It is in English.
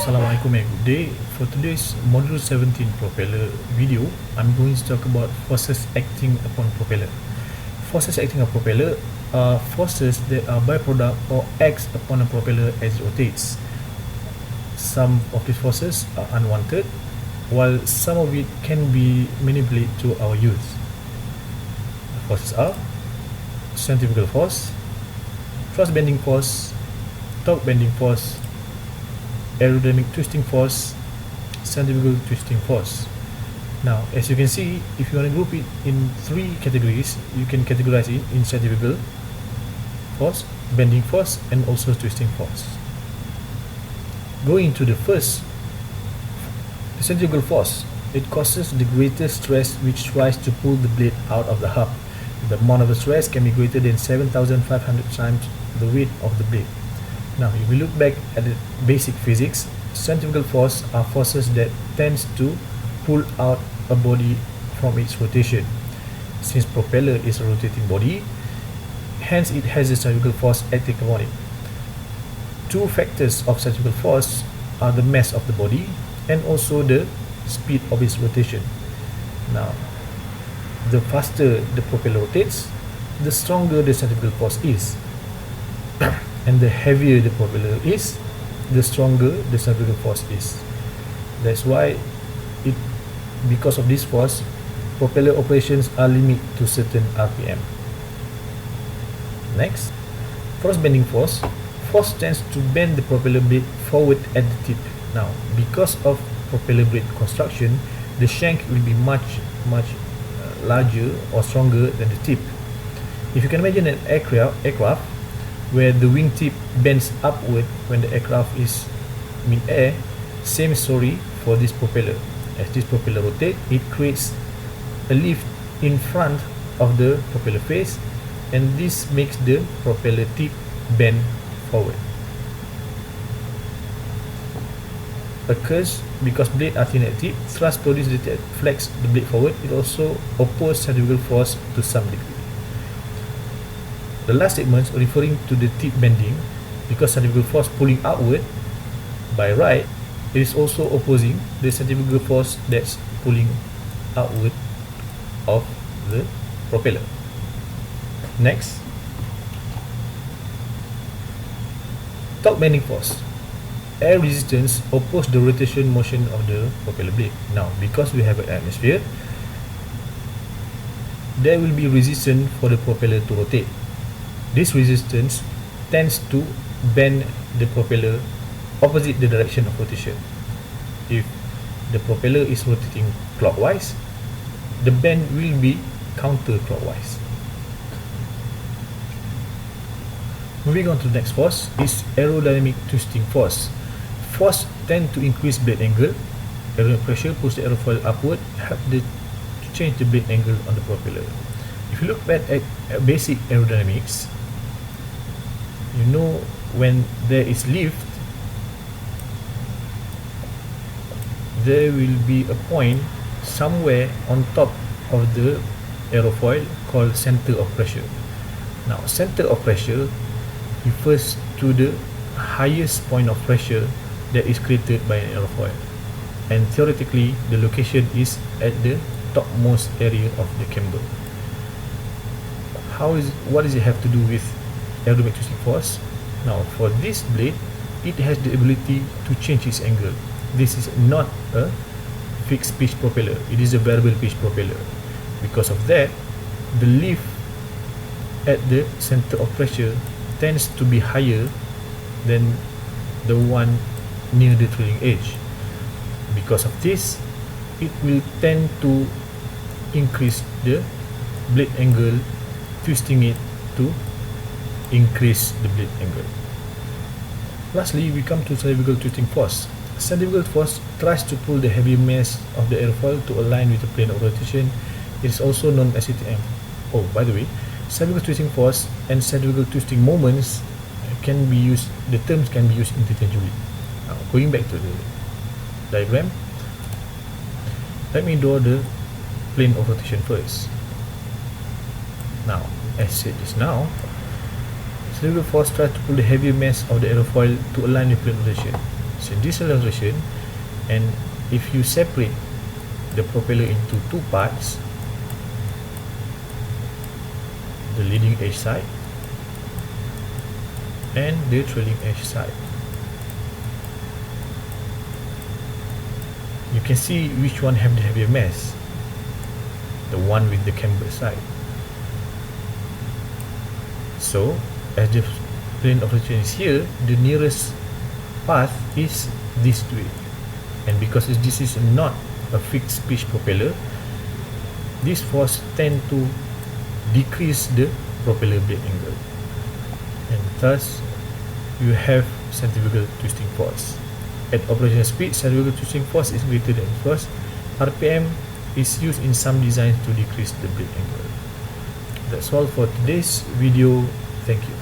Assalamualaikum and good day. For today's Module 17 propeller video, I'm going to talk about forces acting upon propeller. Forces acting on propeller are forces that are byproduct or acts upon a propeller as it rotates. Some of these forces are unwanted, while some of it can be manipulated to our use. The forces are centrifugal force, thrust bending force, torque bending force, aerodynamic twisting force, centrifugal twisting force. Now, as you can see, if you want to group it in three categories, you can categorize it in centrifugal force, bending force, and also twisting force. Going to the first, the centrifugal force, it causes the greatest stress which tries to pull the blade out of the hub. The amount of the stress can be greater than 7,500 times the weight of the blade. Now, if we look back at the basic physics, centrifugal force are forces that tends to pull out a body from its rotation. Since propeller is a rotating body, hence it has a centrifugal force acting upon it. Two factors of centrifugal force are the mass of the body and also the speed of its rotation. Now, the faster the propeller rotates, the stronger the centrifugal force is. And the heavier the propeller is, the stronger the centrifugal force is. That's why because of this force, propeller operations are limited to certain RPM. Next, thrust bending force. Force tends to bend the propeller blade forward at the tip. Now, because of propeller blade construction, the shank will be much larger or stronger than the tip. If you can imagine an aircraft where the wingtip bends upward when the aircraft is mid-air, same story for this propeller. As this propeller rotates, it creates a lift in front of the propeller face, and this makes the propeller tip bend forward. Occurs because blade are thin at tip, thrust produced that flex the blade forward. It also opposes centrifugal force to some degree. The last statement referring to the tip bending, because centrifugal force pulling outward by right, it is also opposing the centrifugal force that's pulling outward of the propeller. Next, torque bending force. Air resistance opposes the rotation motion of the propeller blade. Now, because we have an atmosphere, there will be resistance for the propeller to rotate. This resistance tends to bend the propeller opposite the direction of rotation. If the propeller is rotating clockwise, the bend will be counterclockwise. Moving on to the next force is aerodynamic twisting force. Force tend to increase blade angle. Aerodynamic pressure pushes the aerofoil upward, help to change the blade angle on the propeller. If you look back at basic aerodynamics, you know when there is lift, there will be a point somewhere on top of the aerofoil called center of pressure. Now, center of pressure refers to the highest point of pressure that is created by an aerofoil, and theoretically the location is at the topmost area of the camber. What does it have to do with aerodynamic twisting force? Now, for this blade, it has the ability to change its angle. This is not a fixed pitch propeller, it is a variable pitch propeller. Because of that, the lift at the center of pressure tends to be higher than the one near the trailing edge. Because of this, it will tend to increase the blade angle, twisting it to increase the blade angle. Lastly, we come to centrifugal twisting force. Centrifugal force tries to pull the heavy mass of the airfoil to align with the plane of rotation. It is also known as CTM. Oh, by the way, centrifugal twisting force and centrifugal twisting moments can be used, the terms can be used interchangeably. Now, going back to the diagram, let me draw the plane of rotation first. Now, as said just now, centrifugal force tries to pull the heavier mass of the aerofoil to align with plane rotation. So this illustration, and if you separate the propeller into two parts, the leading edge side and the trailing edge side, you can see which one have the heavier mass, the one with the camber side. So as the plane of rotation is here, the nearest path is this way, and because this is not a fixed pitch propeller, this force tend to decrease the propeller blade angle, and thus you have centrifugal twisting force. At operational speed, centrifugal twisting force is greater than force. RPM is used in some designs to decrease the blade angle. That's all for today's video. Thank you.